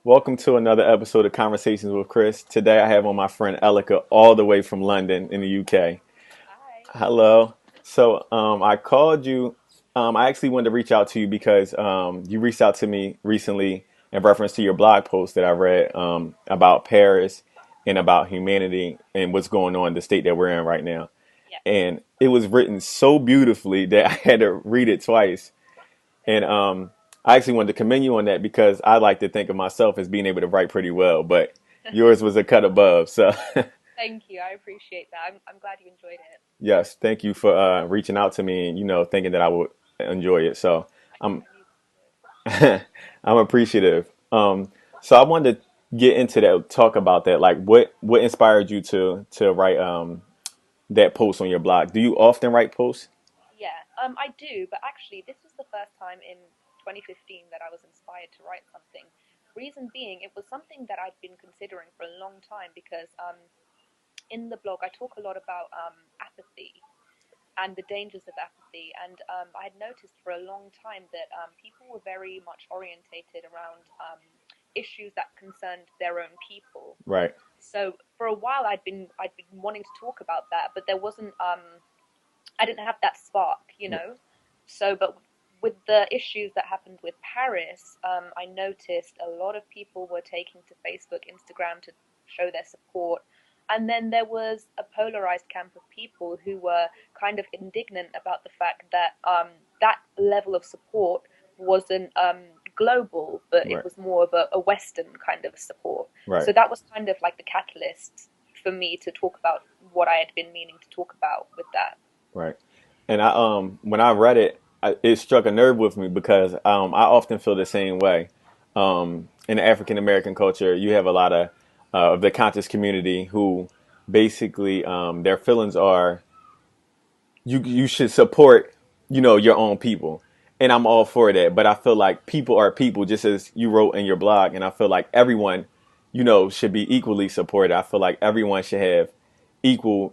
Welcome to another episode of Conversations with Chris. Today I have on my friend Elica all the way from London in the UK. Hi. Hello. I called you. I actually wanted to reach out to you because you reached out to me recently in reference to your blog post that I read about Paris and about humanity and what's going on in the state that we're in right now. Yeah. And it was written so beautifully that I had to read it twice. And I actually wanted to commend you on that because I like to think of myself as being able to write pretty well, but yours was a cut above. So, Thank you. I appreciate that. I'm glad you enjoyed it. yes, thank you for reaching out to me and thinking that I would enjoy it. So, I I'm knew you would. I'm appreciative. So I wanted to get into that, talk about that. Like, what inspired you to write that post on your blog? Do you often write posts? Yeah, I do, but actually, this was the first time in 2015 that I was inspired to write something. Reason being, it was something that I'd been considering for a long time because in the blog I talk a lot about apathy and the dangers of apathy. And I had noticed for a long time that people were very much orientated around issues that concerned their own people. Right. So for a while, I'd been wanting to talk about that, but there wasn't. I didn't have that spark. So, but with the issues that happened with Paris, I noticed a lot of people were taking to Facebook, Instagram to show their support. And then there was a polarized camp of people who were kind of indignant about the fact that that level of support wasn't global, but it Right. was more of a Western kind of support. So Right. that was kind of like the catalyst for me to talk about what I had been meaning to talk about with that. Right. And when I read it, it struck a nerve with me because I often feel the same way. In the African American culture, you have a lot of the conscious community who basically their feelings are you should support your own people, and I'm all for that. But I feel like people are people, just as you wrote in your blog, and I feel like everyone should be equally supported. I feel like everyone should have equal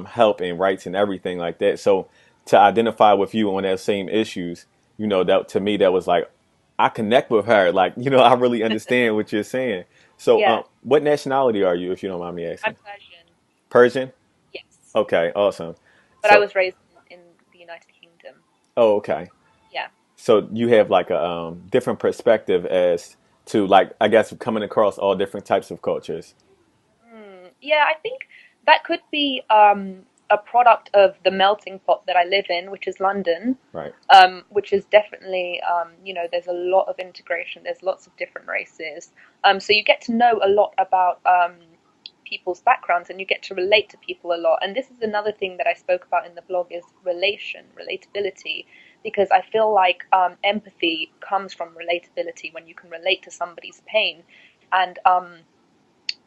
help and rights and everything like that. So to identify with you on that same issues, that to me that was like I connect with her. Like I really understand what you're saying. So Yeah, what nationality are you, if you don't mind me I'm asking? Persian. Persian. Yes, Okay, awesome. but I So, was raised in the United Kingdom. oh, okay. Yeah. So you have like a different perspective as to like I guess coming across all different types of cultures. Yeah, I think that could be a product of the melting pot that I live in, which is London, Right. which is definitely, there's a lot of integration. There's lots of different races. So you get to know a lot about people's backgrounds and you get to relate to people a lot. And this is another thing that I spoke about in the blog is relatability, because I feel like empathy comes from relatability when you can relate to somebody's pain. And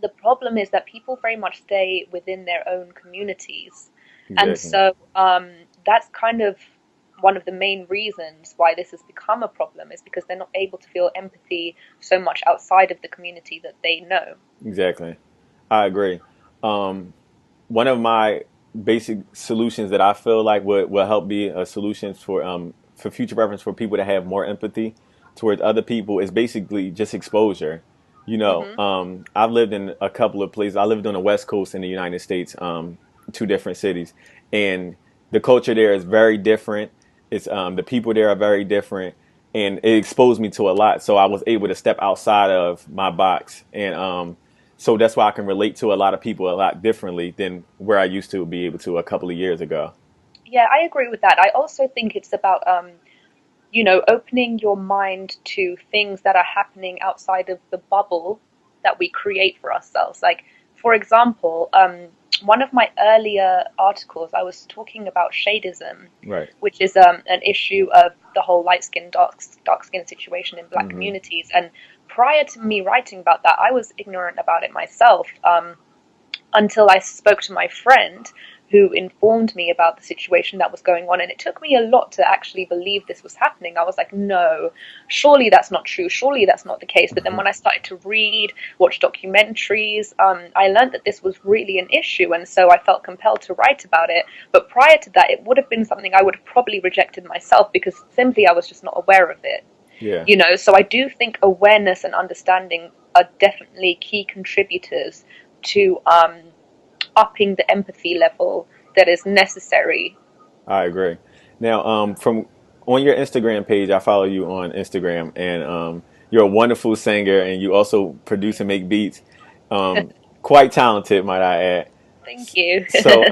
the problem is that people very much stay within their own communities. And Exactly. so that's kind of one of the main reasons why this has become a problem is because they're not able to feel empathy so much outside of the community that they know. Exactly. I agree. Um, One of my basic solutions that I feel like would help be a solution for future reference for people to have more empathy towards other people is basically just exposure. Hmm. I've lived in a couple of places. I lived on the West Coast in the United States, two different cities, and the culture there is very different. It's the people there are very different, and it exposed me to a lot. So I was able to step outside of my box, and so that's why I can relate to a lot of people a lot differently than where I used to be able to a couple of years ago. Yeah, I agree with that. I also think it's about opening your mind to things that are happening outside of the bubble that we create for ourselves. Like, for example, one of my earlier articles, I was talking about shadism, Right. which is an issue of the whole light skin, dark skin situation in black Hmm. communities. And prior to me writing about that, I was ignorant about it myself. Until I spoke to my friend who informed me about the situation that was going on. And it took me a lot to actually believe this was happening. I was like, no, surely that's not true. Surely that's not the case. But then when I started to read, watch documentaries, I learned that this was really an issue. And so I felt compelled to write about it. But prior to that, it would have been something I would have probably rejected myself because simply I was just not aware of it. Yeah, So I do think awareness and understanding are definitely key contributors to upping the empathy level that is necessary. I agree. Now, from on your Instagram page, I follow you on Instagram, and you're a wonderful singer, and you also produce and make beats. Um, Quite talented, might I add. Thank you. So,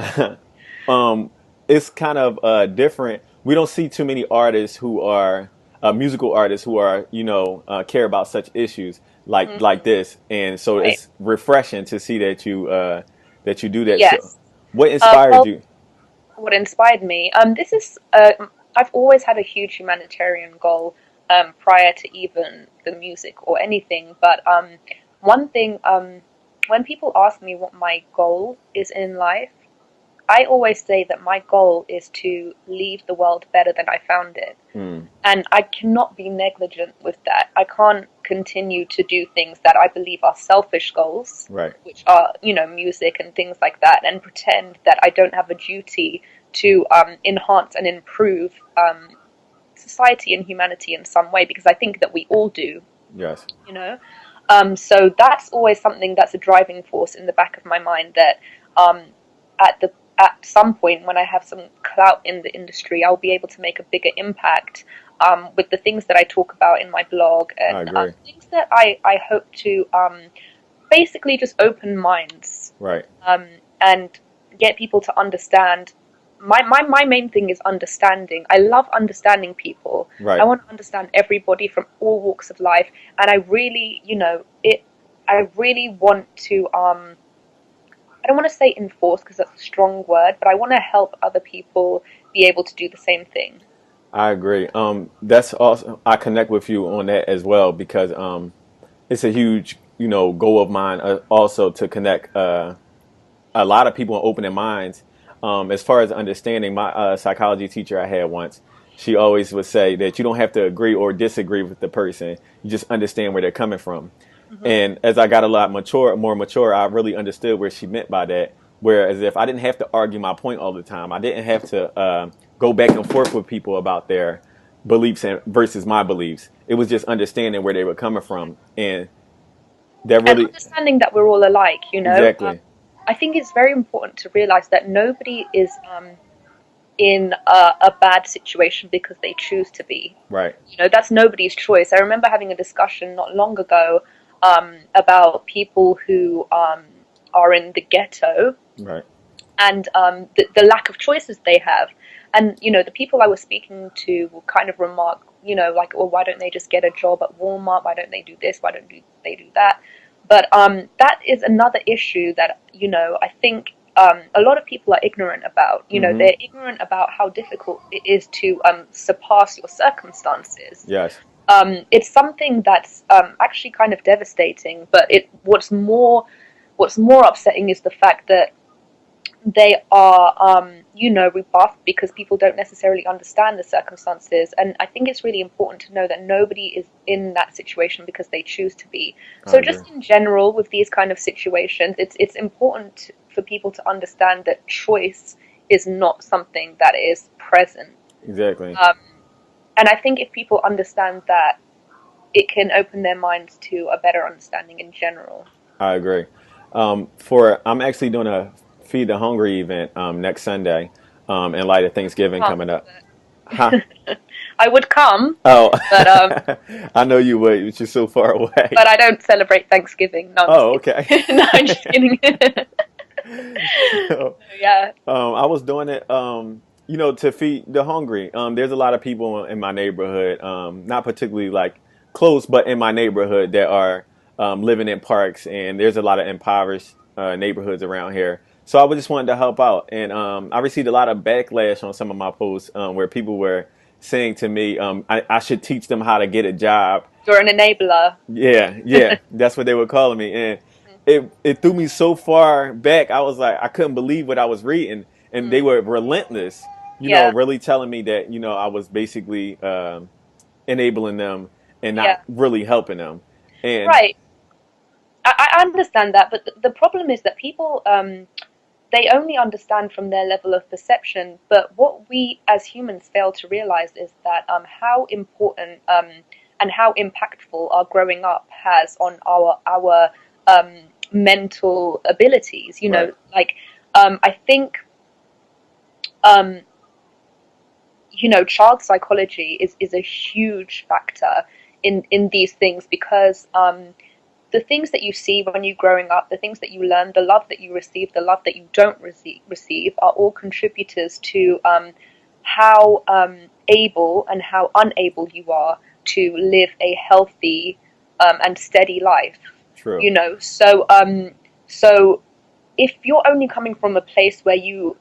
um, it's kind of different. We don't see too many artists who are musical artists who are, care about such issues like Mhm. this, and so Right. it's refreshing to see that you do that. So, Yes. what inspired Well, you? what inspired me? This is I've always had a huge humanitarian goal prior to even the music or anything. But one thing, when people ask me what my goal is in life, I always say that my goal is to leave the world better than I found it. Mm, And I cannot be negligent with that. I can't continue to do things that I believe are selfish goals, right. which are, music and things like that, and pretend that I don't have a duty to enhance and improve society and humanity in some way, because I think that we all do, Yes. you know. So that's always something that's a driving force in the back of my mind, that um, at some point when I have some clout in the industry, I'll be able to make a bigger impact with the things that I talk about in my blog, I and agree. things that I hope to basically just open minds Right. and get people to understand. My main thing is understanding. I love understanding people. I Right. want to understand everybody from all walks of life, and I really, I really want to I don't want to say enforce because that's a strong word, but I want to help other people be able to do the same thing. I agree. That's also I connect with you on that as well because it's a huge, goal of mine also to connect a lot of people and open their minds. As far as understanding, my psychology teacher I had once, she always would say that you don't have to agree or disagree with the person. You just understand where they're coming from. Hmm. And as I got more mature, I really understood where she meant by that. Whereas if I didn't have to argue my point all the time, I didn't have to go back and forth with people about their beliefs and versus my beliefs. It was just understanding where they were coming from, and that And really understanding that we're all alike, exactly I think it's very important to realize that nobody is in a bad situation because they choose to be. right, That's nobody's choice. I remember having a discussion not long ago about people who are in the ghetto, right, and the lack of choices they have. And, the people I was speaking to will kind of remark, like, well, why don't they just get a job at Walmart? Why don't they do this? Why don't they do that? But that is another issue that, I think a lot of people are ignorant about. mm-hmm, They're ignorant about how difficult it is to surpass your circumstances. yes, It's something that's actually kind of devastating. But what's more upsetting is the fact that they are, rebuffed because people don't necessarily understand the circumstances. And I think it's really important to know that nobody is in that situation because they choose to be. I So agree, just in general, with these kind of situations, it's important for people to understand that choice is not something that is present. exactly, Um, and I think if people understand that, it can open their minds to a better understanding in general. I agree. For I'm actually doing a feed the hungry event next Sunday, in light of Thanksgiving Come, coming up. Huh? but I would come, Oh, but I know you would. It's just so far away. I don't celebrate Thanksgiving. No, I'm just Oh, kidding. okay. No, I'm just kidding. So, Yeah. I was doing it, to feed the hungry. There's a lot of people in my neighborhood, not particularly like close, but in my neighborhood that are living in parks, and there's a lot of impoverished neighborhoods around here. So I just wanted to help out, and I received a lot of backlash on some of my posts where people were saying to me, I should teach them how to get a job. You're an enabler. Yeah, yeah, that's what they were calling me, and it threw me so far back. I was like, I couldn't believe what I was reading, and they Mm. were relentless. Yeah. Really telling me that I was basically enabling them and not Yeah. really helping them. And Right. I understand that, but the problem is that people they only understand from their level of perception. But what we as humans fail to realize is that how important and how impactful our growing up has on our um, mental abilities. You Right. know, like I think um, you know, child psychology is a huge factor in these things because the things that you see when you're growing up, the things that you learn, the love that you receive, the love that you don't receive are all contributors to how able and how unable you are to live a healthy and steady life. True. You know, so if you're only coming from a place where you're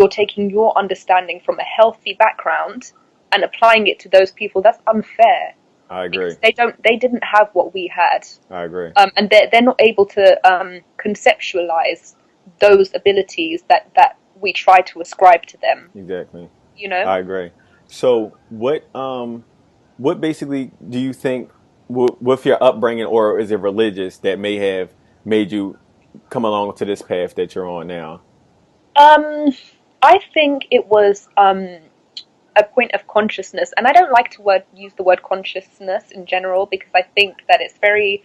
taking your understanding from a healthy background and applying it to those people, that's unfair I agree. because they didn't have what we had, I agree. and they're not able to conceptualize those abilities that we try to ascribe to them. Exactly. You know. I agree. So what basically do you think with your upbringing, or is it religious, that may have made you come along to this path that you're on now? Um, I think it was a point of consciousness, and I don't like to use the word consciousness in general because I think that it's very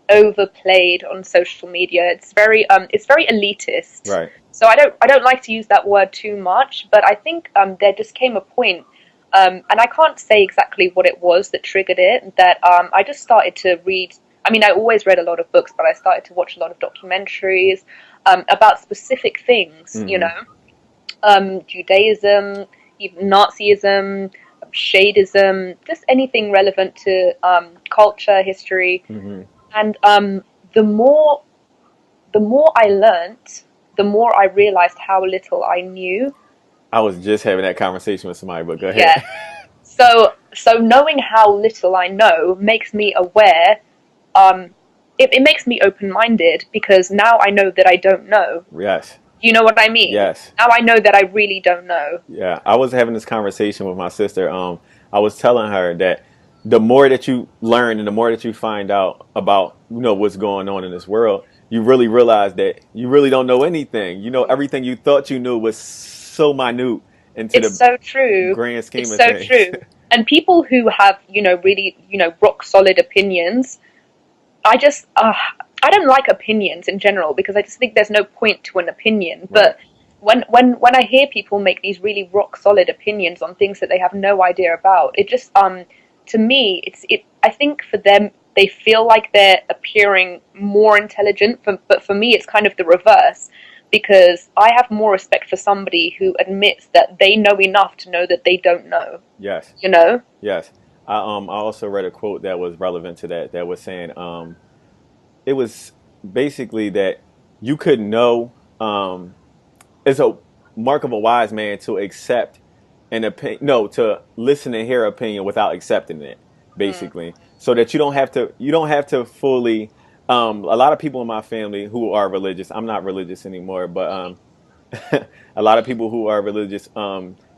overplayed on social media. It's very elitist. Right. So I don't like to use that word too much, but I think there just came a point, and I can't say exactly what it was that triggered it. That I just started to read. I mean, I always read a lot of books, but I started to watch a lot of documentaries about specific things. You Mm-hmm. know, Judaism, even Nazism, Shadism, just anything relevant to culture, history, Mm-hmm. and the more the more I learnt, the more I realized how little I knew. I was just having that conversation with somebody, but go ahead. Yeah. So knowing how little I know makes me aware. Um, it makes me open minded because now I know that I don't know. Yes. You know what I mean? Yes. Now I know that I really don't know. Yeah, I was having this conversation with my sister. I was telling her that the more that you learn and the more that you find out about, what's going on in this world, you really realize that you really don't know anything. Everything you thought you knew was so minute into It's the so true. grand It's scheme of so things. true. And people who have, you know, really, you know, rock solid opinions, I just, I don't like opinions in general because I just think there's no point to an opinion. Right. But when I hear people make these really rock solid opinions on things that they have no idea about, it just, to me, I think for them, they feel like they're appearing more intelligent, but for me, it's kind of the reverse because I have more respect for somebody who admits that they know enough to know that they don't know. Yes. You know? Yes. I also read a quote that was relevant to that. That was saying it was basically that you could know. It's a mark of a wise man to accept an opinion, no, to listen and hear opinion without accepting it, Mm. basically, so that you don't have to fully. A lot of people in my family who are religious. I'm not religious anymore, but a lot of people who are religious,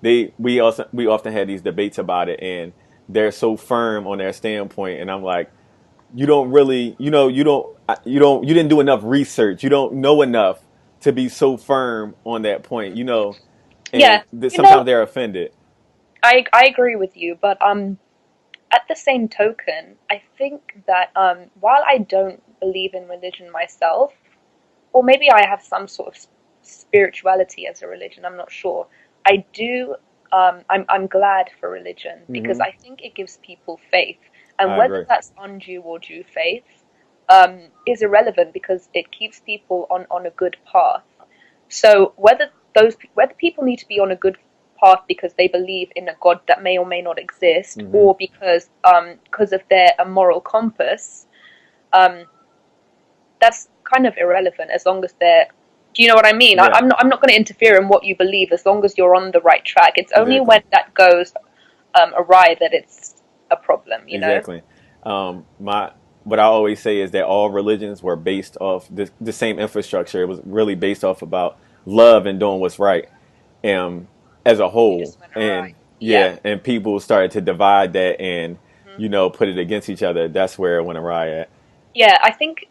we often had these debates about it, and they're so firm on their standpoint, and I'm like, you don't really, you didn't do enough research. You don't know enough to be so firm on that point, and Yeah, you sometimes know, they're offended. I agree with you, but at the same token, I think that while I don't believe in religion myself, or maybe I have some sort of spirituality as a religion, I'm not sure. I do. I'm glad for religion because Hmm. I think it gives people faith, and I whether agree. that's undue or due faith is irrelevant because it keeps people on a good path. So whether people need to be on a good path because they believe in a God that may or may not exist, Hmm. or because of their moral compass, um, that's kind of irrelevant as long as they're. Do you know what I mean? Yeah, I'm not going to interfere in what you believe as long as you're on the right track. It's only when exactly. that goes awry that it's a problem. You know? Exactly. My What I always say is that all religions were based off the same infrastructure. It was really based off about love and doing what's right, um, as a It whole. just went awry. And Yeah. yeah, and people started to divide that and Hmm. put it against each other. That's where it went awry at. Yeah. I think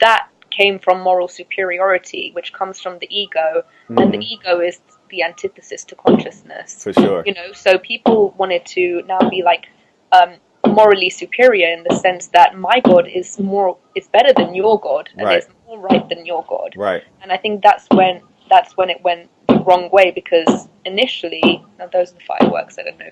that came from moral superiority, which comes from the ego, and the Hmm. ego is the antithesis to consciousness. For sure. You know, so people wanted to now be like morally superior in the sense that my God is better than your God and Right. is more right than your God. Right. And I think that's when it went the wrong way, because initially, now those are the fireworks. I don't know.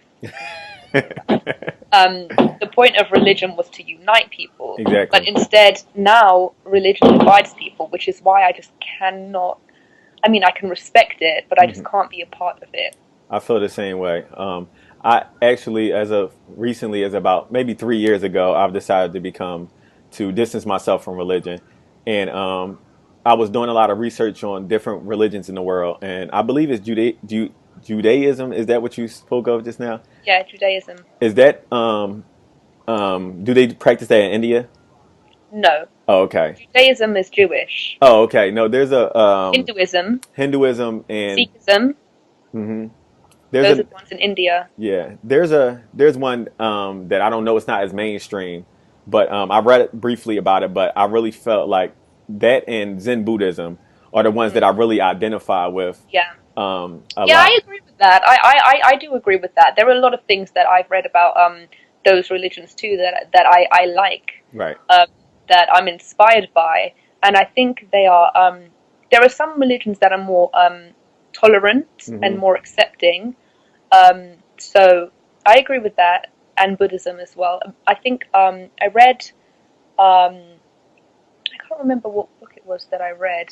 The point of religion was to unite people, but Exactly. instead now religion divides people, which is why I just cannot. I mean, I can respect it, but I just Hmm. can't be a part of it. I feel the same way. I actually, as of recently, as about maybe 3 years ago, I've decided to distance myself from religion, and I was doing a lot of research on different religions in the world, and I believe it's Judaism. Is that what you spoke of just now? Yeah, Judaism. Is that do they practice that in India? No, Oh, okay. Judaism is Jewish. Oh, okay. No, there's a Hinduism, Hinduism and Sikhism, mhm. There's those are a the ones in India. Yeah, there's one that I don't know. It's not as mainstream, but I read it briefly about it. But I really felt like that and Zen Buddhism are the ones that I Mm, really identify with yeah. a Yeah, I lot. agree with that. I do agree with that. There are a lot of things that I've read about those religions too that I like, Right. um, that I'm inspired by, and I think they are. There are some religions that are more tolerant and Hmm. more accepting. So I agree with that, and Buddhism as well. I think I read. I can't remember what book it was that I read.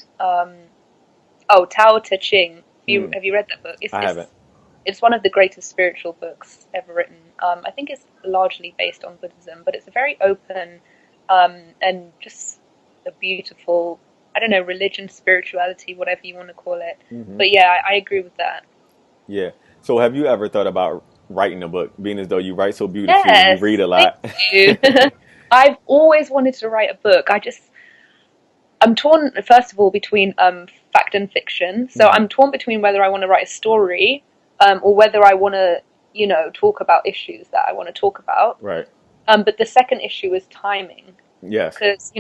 Oh, Tao Te Ching. Mm, Have you read that book? I haven't. It's one of the greatest spiritual books ever written. I think it's largely based on Buddhism, but it's a very open and just a beautiful, I don't know, religion, spirituality, whatever you want to call it. Hmm. But yeah, I agree with that. Yeah. So have you ever thought about writing a book, being as though you write so beautifully and you read Yes, a thank lot? you. I've always wanted to write a book. I'm torn, first of all, between fact and fiction. So Hmm. I'm torn between whether I want to write a story, or whether I want to, talk about issues that I want to talk about. Right. But the second issue is timing, Yes. because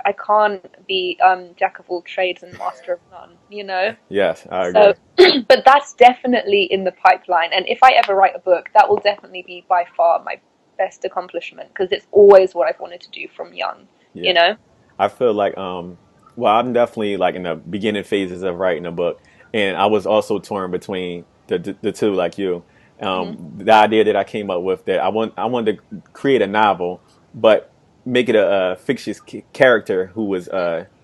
I can't be jack of all trades and master of none. Yes, I So, agree. but that's definitely in the pipeline. And if I ever write a book, that will definitely be by far my best accomplishment, because it's always what I've wanted to do from young. You Yeah. know? I feel like well, I'm definitely like in the beginning phases of writing a book, and I was also torn between the two, like you. Hmm. The idea that I came up with, that I wanted to create a novel, but make it a fictitious character who was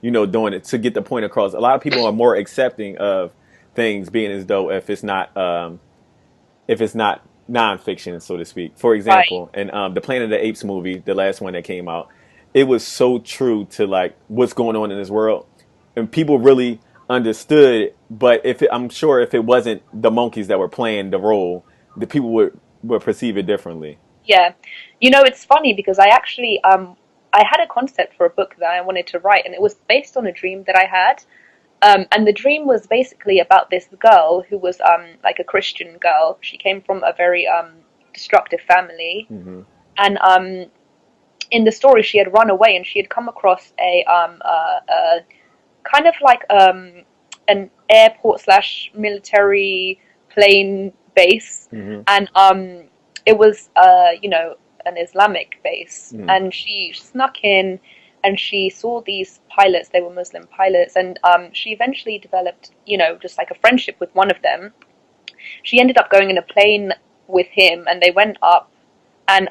doing it to get the point across. A lot of people are more accepting of things being as though if it's not nonfiction, so to speak. For Right. example, in the Planet of the Apes movie, the last one that came out, it was so true to like what's going on in this world, and people really understood it. But I'm sure if it wasn't the monkeys that were playing the role, the people would perceive it differently. Yeah. It's funny because I had a concept for a book that I wanted to write, and it was based on a dream that I had. And the dream was basically about this girl who was like a Christian girl. She came from a very destructive family, Hmm. and in the story she had run away, and she had come across a kind of like an airport slash military plane base, Hmm. and it was an Islamic base, Hmm. and she snuck in, and she saw these pilots. They were Muslim pilots, and she eventually developed just like a friendship with one of them. She ended up going in a plane with him, and they went up, and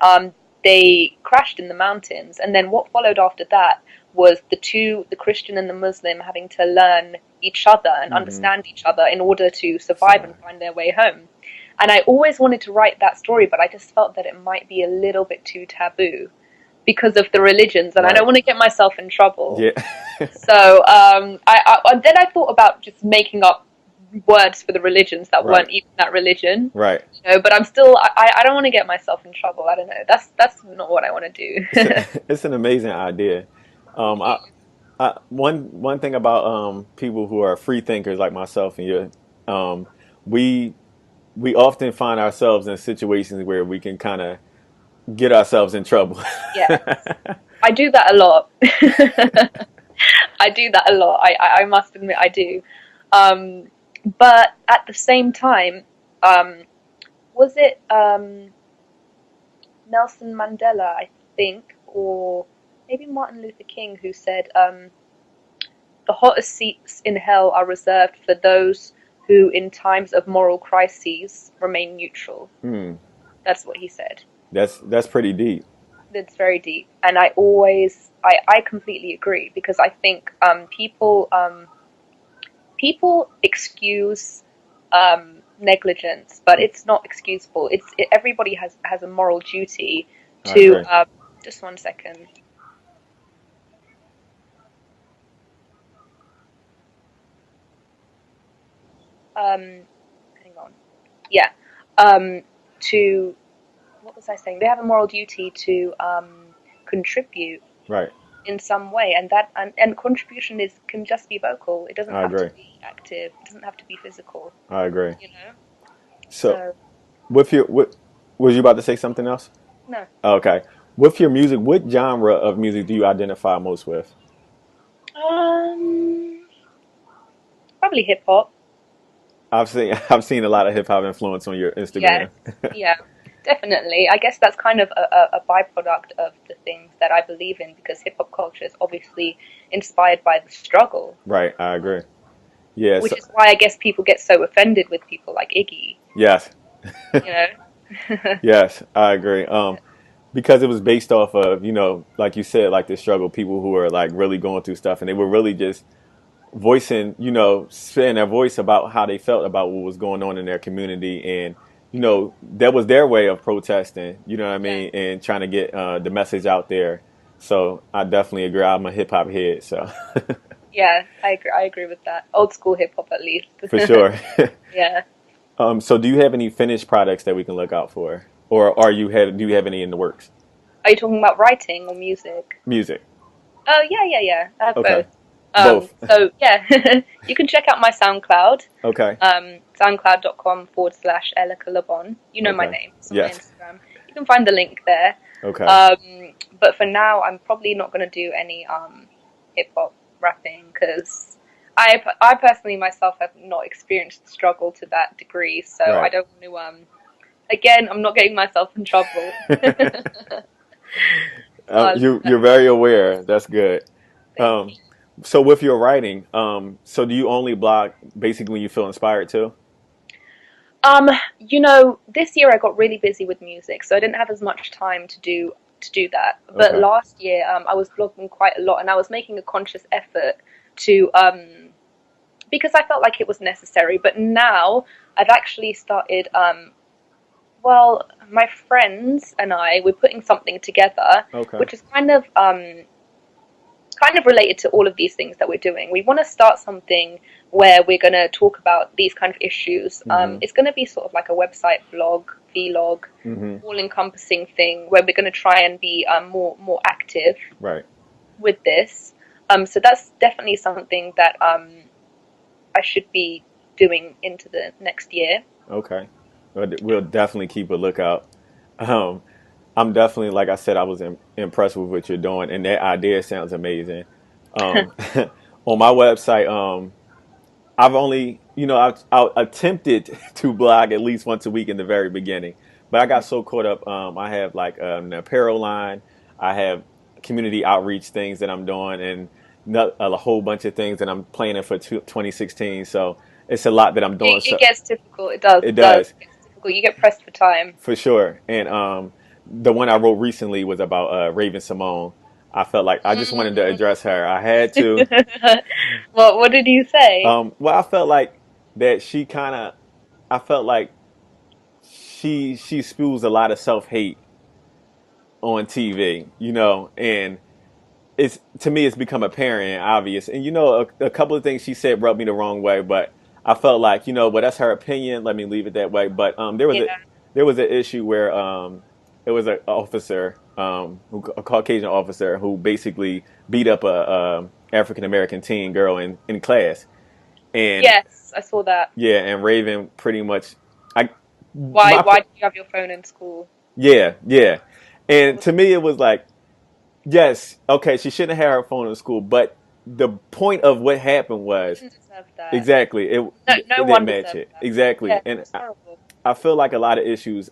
they crashed in the mountains. And then what followed after that was the Christian and the Muslim, having to learn each other and Hmm. understand each other in order to survive and So, find their way home. And I always wanted to write that story, but I just felt that it might be a little bit too taboo because of the religions, and I don't right. want to get myself in trouble. Yeah. So then I thought about just making up words for the religions that Right. weren't even that religion. Right. But I'm still, I don't want to get myself in trouble. I don't know. That's not what I want to do. It's it's an amazing idea. Thank you. One thing about people who are free thinkers like myself and you, um, we we often find ourselves in situations where we can kind of get ourselves in trouble. Yes, I do that a lot. I do that a lot. I must admit I do. Um, but at the same time, um, was it Nelson Mandela, I think, or maybe Martin Luther King, who said, the hottest seats in hell are reserved for those who, in times of moral crises, remain neutral. Hmm. That's what he said. That's pretty deep. That's very deep, and I completely agree, because I think people excuse negligence, but it's not excusable. Everybody has a moral duty I to. agree. Just one second. Hang on. Yeah. Um, to What was I saying? They have a moral duty to contribute Right. in some way, and contribution is can just be vocal. It doesn't I have to agree. be active. It doesn't have to be physical. I agree. You know. So, So with your what was you about to say something else? no. Okay. With your music, what genre of music do you identify most with? Um, Probably hip hop. I've seen a lot of hip hop influence on your Yes. Instagram. Yeah. Definitely. I guess that's kind of a byproduct of the things that I believe in, because hip hop culture is obviously inspired by the struggle, Right. I agree. Yeah. which So, is why I guess people get so offended with people like Iggy. yes. You know. Yes, I agree. Because it was based off of, like you said, like the struggle, people who were like really going through stuff, and they were really just voicing, saying their voice about how they felt about what was going on in their community, and that was their way of protesting. You know what I Yeah. mean, and trying to get the message out there. So I definitely agree. I'm a hip hop head, so Yeah, I agree. I agree with that. Old school hip hop, at least. for sure. Yeah. So do you have any finished products that we can look out for, or do you have any in the works? Are you talking about writing or music? Music. Oh, yeah, yeah, yeah. I have Okay. both. Both. So yeah, you can check out my SoundCloud. Okay. SoundCloud.com/Elica Labon. You know my Okay. name. It's on my Yes. Instagram. You can find the link there. Okay. But for now, I'm probably not going to do any hip hop rapping, because I personally myself have not experienced the struggle to that degree, so I Right. don't want to again, I'm not getting myself in trouble. You're very aware. That's good. Thank Um, you. so with your writing, so do you only blog basically when you feel inspired to? Um, this year I got really busy with music, so I didn't have as much time to do that. But Okay. last year, I was blogging quite a lot, and I was making a conscious effort to because I felt like it was necessary. But now I've actually started. Well, my friends and I, we're putting something together, Okay. which is kind of related to all of these things that we're doing. We want to start something where we're going to talk about these kind of issues. Mm-hmm. It's going to be sort of like a website blog, vlog, Mm-hmm. all-encompassing thing where we're going to try and be more active Right. with this. So that's definitely something that I should be doing into the next year. Okay. We'll definitely keep a lookout. Um, I'm definitely, like I said, I was impressed with what you're doing, and that idea sounds amazing. Um, on my website, I've only, I attempted to blog at least once a week in the very beginning, but I got so caught up. I have like an apparel line, I have community outreach things that I'm doing, and a whole bunch of things that I'm planning for 2016. So it's a lot that I'm doing. It So gets difficult. It does. it It does. does It gets difficult. You get pressed for time. for sure. And the one I wrote recently was about Raven Simone. I felt like I just wanted to Mm. address her. I had to. What did you say? Well, I felt like that she kind of. I felt like she spews a lot of self hate on TV, and it's to me it's become apparent and obvious. And a couple of things she said rubbed me the wrong way, but I felt like well that's her opinion. Let me leave it that way. But Yeah. there was an issue where it was an officer, a Caucasian officer who basically beat up a African American teen girl in class, and Yes, I saw that. yeah, and Raven pretty much, I Why? my Why did you have your phone in school? yeah, yeah. What And was to me, it was like, yes, okay, she shouldn't have had her phone in school, but the point of what happened She was didn't deserve that. exactly No, it no didn't one match deserved it that. exactly, Yeah, it and was horrible. I feel like a lot of issues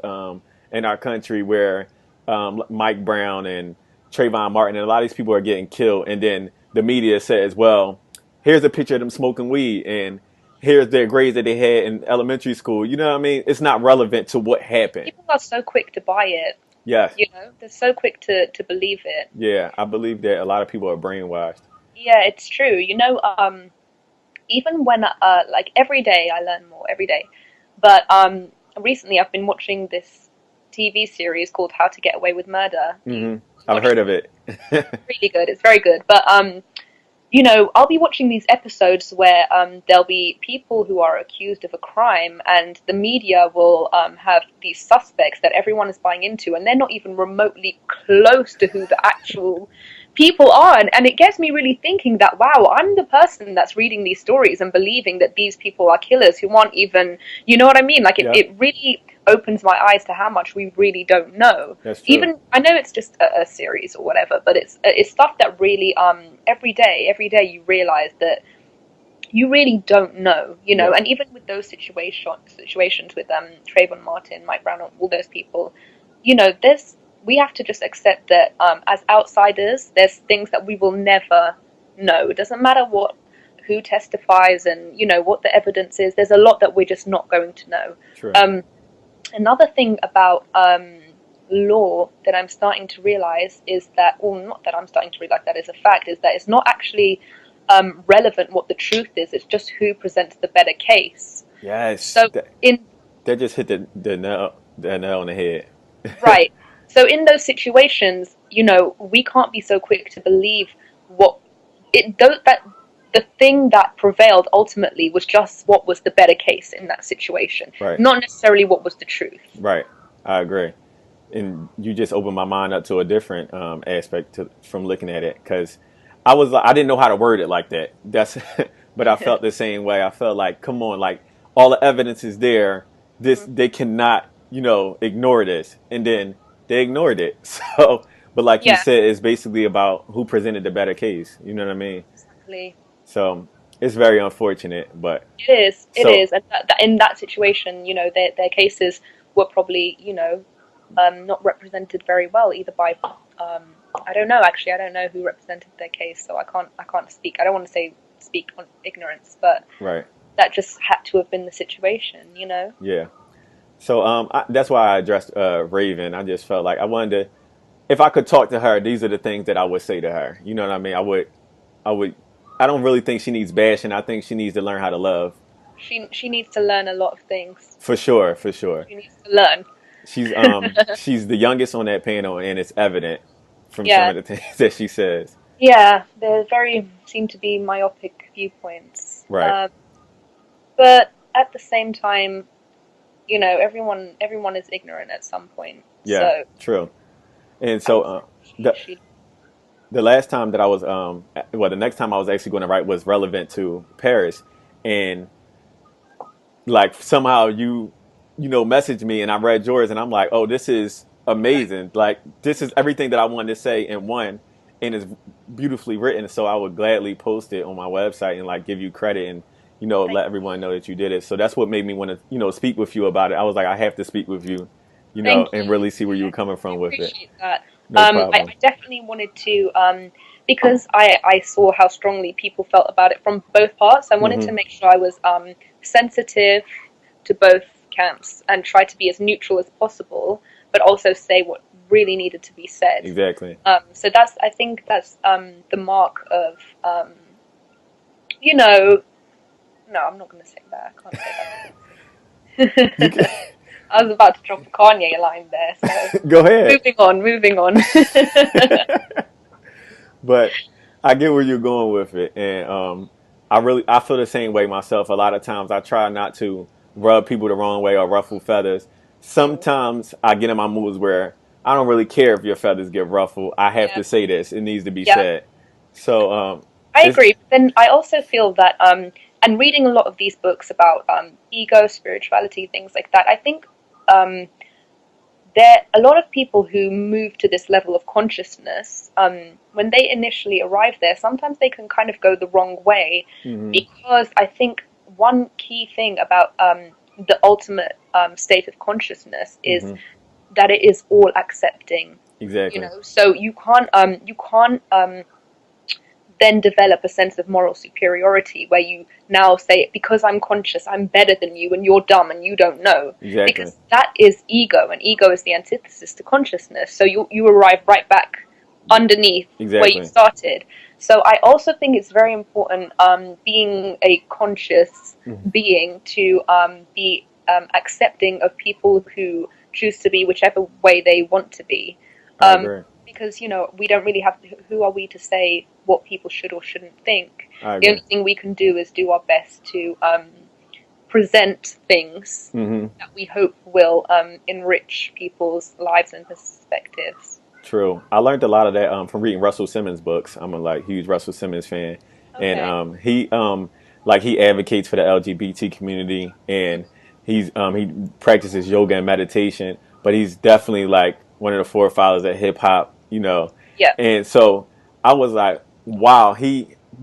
in our country where Mike Brown and Trayvon Martin, and a lot of these people are getting killed. And then the media says, well, here's a picture of them smoking weed, and here's their grades that they had in elementary school. You know what I mean? It's not relevant to what happened. People are so quick to buy it. Yes. You know, they're so quick to believe it. Yeah, I believe that a lot of people are brainwashed. Yeah, it's true. You know, even when like every day I learn more every day. But recently I've been watching this TV series called How to Get Away with Murder. You I've watched heard it? of it. Really good. It's very good. But you know, I'll be watching these episodes where there'll be people who are accused of a crime, and the media will have these suspects that everyone is buying into, and they're not even remotely close to who the actual people are. And it gets me really thinking that, wow, I'm the person that's reading these stories and believing that these people are killers who aren't even, you know what I mean? Like, Yeah, it really opens my eyes to how much we really don't know. that's true. Even I know it's just a series or whatever, but it's stuff that really every day you realize that you really don't know, you know. Yes. And even with those situations with Trayvon Martin, Mike Brown, all those people, you know, there's we have to just accept that as outsiders, there's things that we will never know. It doesn't matter what who testifies and you know what the evidence is. There's a lot that we're just not going to know. True. Another thing about law that I'm starting to realize is that, or not that I'm starting to realize that is a fact, is that it's not actually relevant what the truth is. It's just who presents the better case. Yes. So in That just hit the nail on the head. right, so in those situations, you know, we can't be so quick to believe what that the thing that prevailed ultimately was just what was the better case in that situation, Right. not necessarily what was the truth. Right. I agree. And you just opened my mind up to a different aspect from looking at it, because I didn't know how to word it like that. That's but I felt the same way. I felt like, come on, like all the evidence is there. This they cannot, ignore this, and then they ignored it. So, but like you Yeah, said, it's basically about who presented the better case. You know what I mean? exactly. So it's very unfortunate, but It so is, and in that situation, you know, their cases were probably, you know, not represented very well either by, I don't know. Actually, I don't know who represented their case, so I can't speak. I don't want to say speak on ignorance, but right, that just had to have been the situation, you know. yeah. So that's why I addressed Raven. I just felt like I wanted to, if I could talk to her, these are the things that I would say to her. You know what I mean? I would. I don't really think she needs bashing. I think she needs to learn how to love. She needs to learn a lot of things. For sure, for sure. She needs to learn. She's the youngest on that panel, and it's evident from some Yeah, of the things that she says. yeah. There very seem to be myopic viewpoints, Right. but at the same time, you know, everyone is ignorant at some point. Yeah. So True. And I so would say the she the last time that I was the next time I was actually going to write was relevant to Paris, and like somehow you messaged me and I read yours and I'm like, oh, this is amazing. Like this is everything that I wanted to say in one, and it's beautifully written. So I would gladly post it on my website and like give you credit and thank let everyone know that you did it. So that's what made me want to speak with you about it. I was like, I have to speak with you, thank and you. really see where you Yeah, were coming I from with it. appreciate that. No I problem. definitely wanted to because I saw how strongly people felt about it from both parts. I wanted to Hmm. make sure I was sensitive to both camps and try to be as neutral as possible, but also say what really needed to be said. Exactly. So that's I think that's the mark of you know. No, I'm not going to say that. I can't say You can that. I was about to drop a Kanye line there, so go ahead. moving on, moving on. But I get where you're going with it, and I feel the same way myself. A lot of times I try not to rub people the wrong way or ruffle feathers. Mm, Sometimes I get in my moods where I don't really care if your feathers get ruffled. I have yeah, to say this. It needs to be yeah, said. So I it's agree. But then I also feel that, and reading a lot of these books about ego, spirituality, things like that, I think um, there a lot of people who move to this level of consciousness, when they initially arrive there, sometimes they can kind of go the wrong way hmm because I think one key thing about the ultimate state of consciousness is hmm that it is all accepting. Exactly. So you can't then develop a sense of moral superiority where you now say, because I'm conscious, I'm better than you and you're dumb and you don't know. Exactly. Because that is ego, and ego is the antithesis to consciousness. So you arrive right back underneath where you Exactly. started. So I also think it's very important, being a conscious Mhm. being, to be accepting of people who choose to be whichever way they want to be. I Um, agree. because we don't really have who are we to say what people should or shouldn't think. I The agree. only thing we can do is do our best to present things Hmm. that we hope will enrich people's lives and perspectives. True. I learned a lot of that from reading Russell Simmons books. I'm a huge Russell Simmons fan, and Okay. he advocates for the LGBT community, and he practices yoga and meditation. But he's definitely like one of the forefathers of hip hop, Yeah. And so I was like, wow,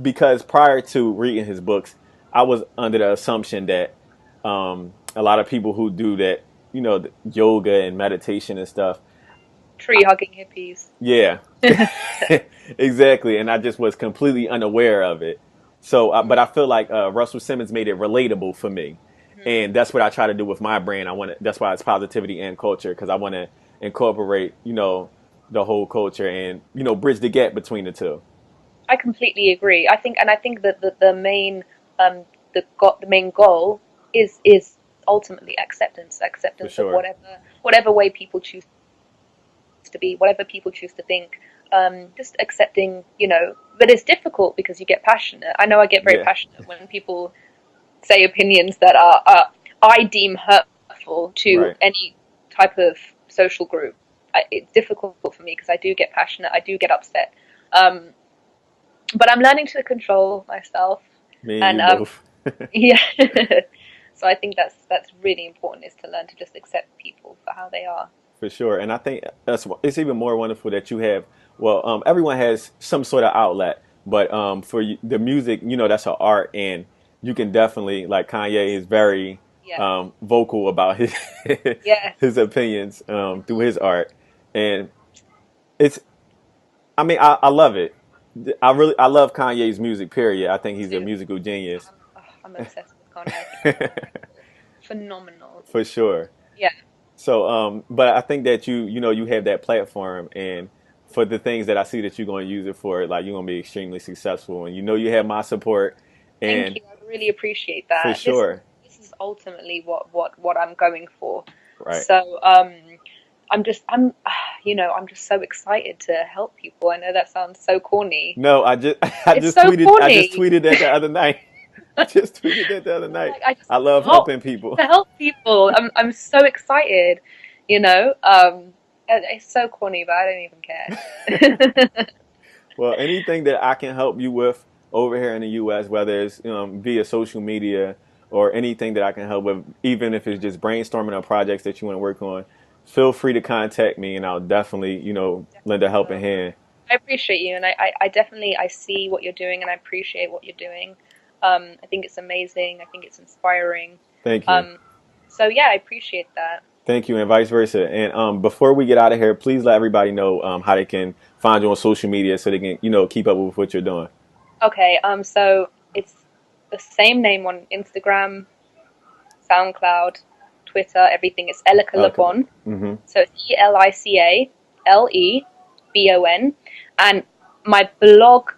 because prior to reading his books, I was under the assumption that a lot of people who do that, the yoga and meditation and stuff. Tree hugging hippies. Yeah, exactly. And I just was completely unaware of it. So, but I feel like Russell Simmons made it relatable for me, Mhm. and that's what I try to do with my brand. That's why it's positivity and culture, because I want to incorporate, the whole culture and bridge the gap between the two. I completely agree. I think that the main the main goal is ultimately acceptance, For acceptance of sure. whatever way people choose to be, whatever people choose to think. Just accepting, but it's difficult because you get passionate. I know I get very Yeah. passionate when people say opinions that are I deem hurtful to Right. any type of social group. It's difficult for me because I do get passionate, I do get upset. Um, but I'm learning to control myself, Me and and you both. yeah. So I think that's really important, is to learn to just accept people for how they are. For sure. And I think it's even more wonderful that you have, well, everyone has some sort of outlet, but for the music, that's an art, and you can definitely, like Kanye is very Yeah. vocal about his his Yes. opinions through his art. And it's, I mean, I love it. I love Kanye's music, period. I think Me he's a too. musical genius. I'm obsessed with Kanye. I think he's incredible, phenomenal. For sure. Yeah. So, but I think that you have that platform, and for the things that I see that you're going to use it for, like you're going to be extremely successful, and you have my support, Thank and you. I really appreciate for that. sure, This is ultimately what I'm going for. right? So I'm just so excited to help people. I know that sounds so corny. No, It's so I just corny. tweeted that the other night. I just tweeted that the other I'm night. like, I just I love want helping people. to help people. I'm so excited. You know. It's so corny, but I don't even care. Well, anything that I can help you with over here in the U.S., whether it's via social media or anything that I can help with, even if it's just brainstorming on projects that you want to work on, feel free to contact me, and I'll definitely, lend a Definitely helping will. hand. I appreciate you, and I definitely I see what you're doing, and I appreciate what you're doing. I think it's amazing. I think it's inspiring. Thank you. Um, so yeah, I appreciate that. Thank you, and vice versa. And before we get out of here, please let everybody know how they can find you on social media so they can, keep up with what you're doing. Okay. So it's the same name on Instagram, SoundCloud, Twitter, everything. It's Elica Lebon. Mm-hmm. So it's ELICALEBON, and my blog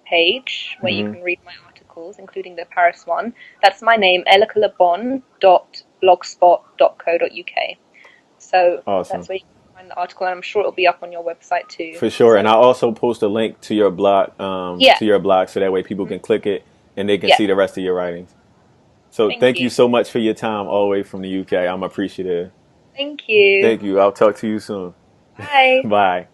page where you Mm-hmm. can read my articles, including the Paris one. That's my name, elicalebon.blogspot.co.uk. So Awesome. that's where you can find the article, and I'm sure it'll be up on your website too. For sure. So And I'll also post a link yeah, to your blog, so that way people can click it and they can yeah. see the rest of your writings. So Thank thank you you, so much for your time all the way from the UK. I'm appreciative. thank you. Thank you. I'll talk to you soon. Bye. Bye.